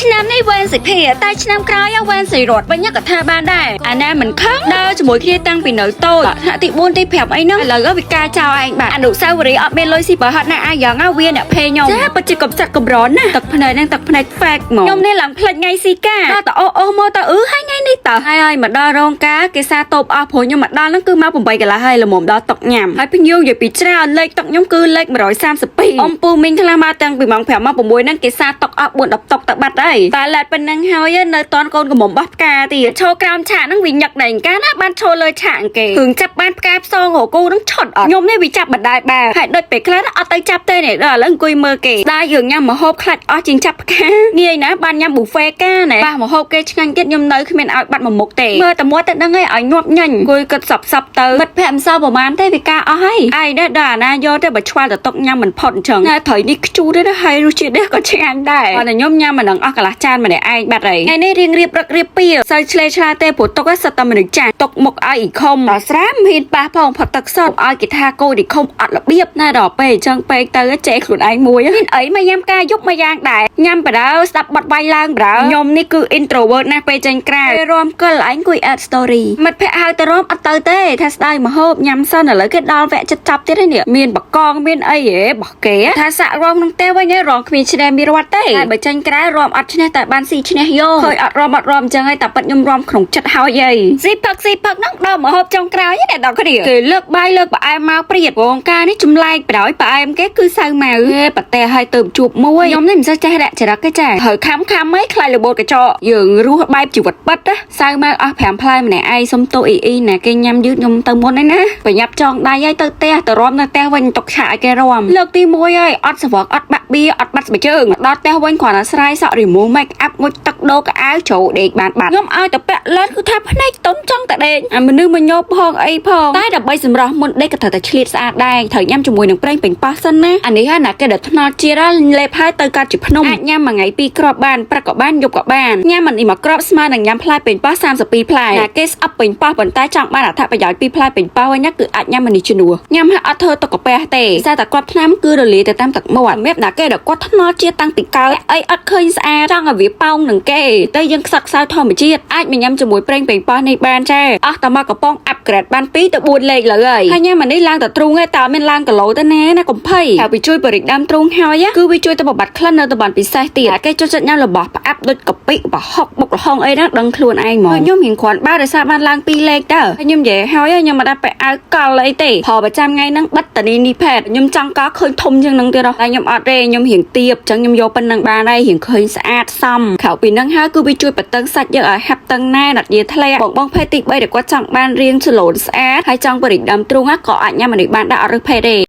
ឆ្នាំនេះវ៉ានសិភីតែឆ្នាំក្រោយវ៉ានសិរត់វិញក៏ថាបានដែរអាណាមិនខឹងដើរជាមួយគ្នាតាំងពីនៅតូចថ្នាក់ទី4ទី5អីហ្នឹងឥឡូវវាការចោលឯងបាទអនុស្សាវរីយ៍អត់មានលុយស៊ីបើហត់ណាអាយ៉ាងវាអ្នកភេខ្ញុំចាពិតជាកំសត់កំរន់ណាទឹកភ្នែកហ្នឹងទឹកភ្នែក fact ហ្មងខ្ញុំនេះឡើងផ្លេចថ្ងៃស៊ីកាដល់តអូមកតហើយថ្ងៃនេះតហើយមកដល់រោងការគេសាតូបអស់ព្រោះខ្ញុំមកដល់ហ្នឹងគឺមក8កន្លះហើយល្មមដល់តុកញ៉ាំហើយភ្ញៀវនិយាយពីច្រើនលេខតុកខ្ញុំគឺលេខ132អំពូមីងខ្លះមកតាំងពីម៉ោង5មក6ហ្នឹងគេសាតុកអស់4 10តុកទៅបាត់ហើយតែឡែតប៉ុណ្ណឹងហើយនៅតនកូនកំមុំបោះផ្កាទៀតឈរក្រោមឆាកហ្នឹងវាញឹកដែរកាលណាបានឈរលើឆាកគេគ្រឿងចាប់បានផ្កាផ្សងរគូហ្នឹងឆត់អត់ខ្ញុំនេះវាចាប់បណ្ដាយបាទហើយដូចពេលខ្លះអត់ទៅចាប់ទេនេះដល់ឥឡូវអង្គុយមើលគេស្ដាយយើងញ៉ាំម្ហូបខ្លាច់អស់ជាងចាប់ផ្កាងាយណាបានញ៉ាំប៊ូហ្វេកាណែប៉ះម្ហូបគេឆ្ងាញ់ទៀតខ្ញុំនៅគ្មានឲ្យបាត់មួយមុខទេមើលតែមាត់ទៅដឹងហើយឲ្យញាប់ញញអង្គុយគិតសັບទៅមិត្តភ័ក្ដិមិនសល់ប្រហែលទេវាការអស់ហើយឯនេះដល់អាណាយកទៅបើឆ្វល់ទៅតុកញ៉ាំមិនផុតអញ្ចឹងតែត្រីនេះខ្ជូរទេហើយរសជាតិនេះក៏ឆ្ងាញ់ដែរតែខ្ញុំញ៉ាំមិនដឹងអស់កន្លះចានម្នាក់ឯងបាត់ហើយថ្ងៃនេះរៀងរៀបរឹករៀបពីសូវឆ្លេឆ្លាទេព្រោះតុកសិតតែមនុស្សចាស់តុកមុខឲ្យអ៊ីខុំដល់ស្រាមហ៊ានប៉ះផងផុតទឹកសតឲ្យគេថាកូនអ៊ីខុំអត់របៀបណាដល់ពេលអញ្ចឹងពេកទៅចេះខ្លួនឯងមួយមានអីមកញ៉ាំការយប់មួយយ៉ាងដែរញ៉ាំបដៅស្ដាប់បត់វាយឡើងបដៅខ្ញុំនេះគឺ introvert ណាស់ពេលចេញក្រៅរំកិលឯងគួយ add story មិត្តភ័ក្ដិហៅទៅរំអត់ទៅទេថាស្ដាយមហូបញ៉ាំសិនឥឡូវគេដល់វគ្គចិត្តចាប់ទៀតហើយនេះមានបកងមានអីហ៎បោះគេថាសាក់រំក្នុងផ្ទះវិញរំគ្មានឈ្នះមានរត់ទេតែបើចេញក្រៅរំអត់ឈ្នះតែបានស៊ីឈ្នះយកឃើញអត់រំអញ្ចឹងហើយតែប៉ិតខ្ញុំរំក្នុងចិត្តហើយអីស៊ីផឹកហ្នឹងដល់មហូបចុងក្រោយនេះដល់គ្នាគេលើកបាយលើកផ្អែមមកព្រាតវងការនេះចម្លែកប្រយផ្អែមគេគឺសៅម៉ៅប្រទេសឲ្យទៅជួបមួយខ្ញុំនេះមិនសូវចេះរកចរិតទេចាហើយខំហីខ្លាយរបូតកញ្ចក់យើងរស់បែបជីវិតពិតណាសៅម៉ៅអស់5ផ្លែម្នាក់ឯងសុំតូអ៊ីណាគេញ៉ាំយឺតខ្ញុំទៅមុនឯណាប្រញាប់ចងដៃឲ្យទៅផ្ទះទៅរំនៅផ្ទះវិញຕົកឆាកឲ្យគេរំលើកទី1ហើយអត់សវកអត់បាក់បៀអត់បាត់ស្បែកជើងដល់ផ្ទះវិញគ្រាន់តែស្រ័យសក់រីមូ make up ងុចទឹកដោកអាវជ្រោដេកបានបាត់ខ្ញុំឲ្យតែពាក់ឡិនគឺថាភ្នែកតុនចង់តែដេកអាមនុស្សមកញោបផងអីផងតែដើម្បីសម្រស់មុនដេកក៏ត្រូវតែឆ្លៀតស្អាតដែរត្រូវញ៉ាំជាមួយនឹងប្រេងប៉េងប៉ោះសិនណាអានេះហើយណាគេដែលថ្នល់ជាតិលេបហើយទៅកាត់ជាភ្នំអាចញ៉ាំមួយថ្ងៃ2គ្រាប់បានព្រឹកក៏បានយប់ក៏បានញ៉ាំមិនអីមួយគ្រាប់ស្មើនឹងញ៉ាំផ្លែប៉េងប៉ោះ32ផ្លែណាគេស្អប់ប៉េងប៉ោះប៉ុន្តែចង់បានអត្ថប្រយោជន៍ពីផ្លែប៉េងប៉ោះវិញណាគឺអាចញ៉ាំនេះជំនួសញ៉ាំហើយអត់ធ្វើទុកកាពះទេតែគាត់ថ្នាំគឺរលាយទៅតាមទឹកមាត់សម្រាប់ណាគេដែលគាត់ថ្នល់ជាតិតាំងពីកើតអីអត់ឃើញស្អាតចង់ឲ្យវាប៉ោងនឹងគេទៅយើងខ្សឹកខ្សៅធម្មជាតិអាចមកញ៉ាំជាមួយប្រេងប៉េងប៉ោះនេះបានចាអស់តែមកកំប៉ុង upgrade បាន2ទៅ4លេខលើហើយញ៉ាំអានេះឡើងតែទ្រូងឯងតើមានឡើងគីឡូទៅណាកុំភ័យហើយវាជួយបរិដាមទ្រូងហើយគឺវាជួយទៅបំបត្តិក្លិននៅតំបន់ពិសេសទៀតគេចូលចិត្តញ៉ាំរបស់ផ្អាប់ដូចកាពិប្រហុកបុកល្ហុងអីហ្នឹងដឹងខ្លួនឯងហ្មងខ្ញុំរៀងគ្រាន់បើដោយសារបានឡើង2លេខទៅខ្ញុំនិយាយហើយខ្ញុំមិនដាក់ពាក់អាវកលអីទេព្រោះប្រចាំថ្ងៃហ្នឹងបិទតានីនេះផេតខ្ញុំចង់កឃើញធំជាងហ្នឹងទៀតតែខ្ញុំអត់ទេខ្ញុំរៀងទៀបអញ្ចឹងខ្ញុំយកប៉ុណ្្នឹងបានហើយរៀងឃើញស្អាតសមក្រៅពីហ្នឹងហើយគឺវាជួយបតឹងសាច់យើងឲ្យហាប់តឹងណែអត់យាធ្លាក់បងភេទទី3ដែលគាត់ចង់បានរៀងស្លូនស្អាតហើយចង់បរិដាមទ្រូងក៏អាចញ៉ាំអានេះបានដាក់អត់រើសភេទទេ